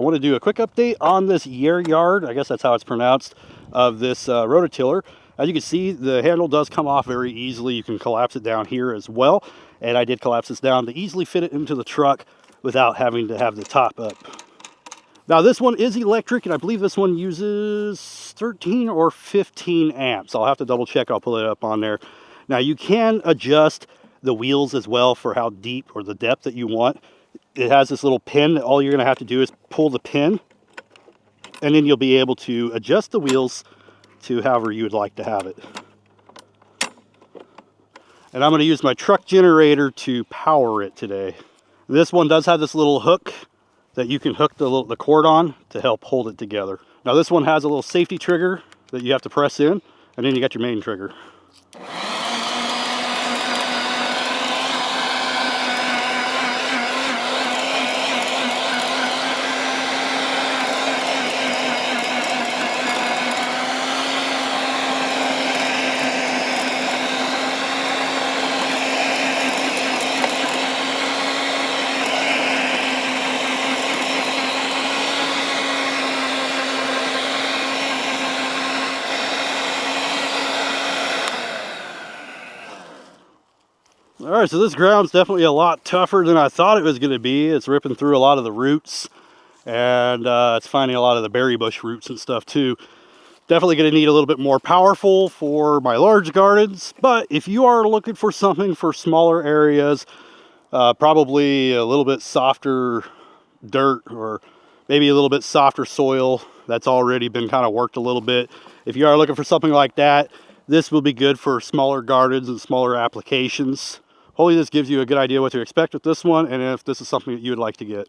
want to do a quick update on this Yeryork, I guess that's how it's pronounced, of this rototiller. As you can see, the handle does come off very easily. You can collapse it down here as well. And I did collapse this down to easily fit it into the truck without having to have the top up. Now this one is electric, and I believe this one uses 13 or 15 amps. I'll have to double check. I'll pull it up on there. Now you can adjust the wheels as well for how deep or the depth that you want. It has this little pin. All you're going to have to do is pull the pin, and then you'll be able to adjust the wheels to however you would like to have it. And I'm going to use my truck generator to power it today. This one does have this little hook that you can hook the cord on to help hold it together. Now this one has a little safety trigger that you have to press in, and then you got your main trigger. All right, so this ground's definitely a lot tougher than I thought it was going to be. It's ripping through a lot of the roots, and it's finding a lot of the berry bush roots and stuff too. Definitely going to need a little bit more powerful for my large gardens, but if you are looking for something for smaller areas, probably a little bit softer dirt or maybe a little bit softer soil that's already been kind of worked a little bit. If you are looking for something like that, this will be good for smaller gardens and smaller applications. Hopefully this gives you a good idea what to expect with this one, and if this is something that you would like to get.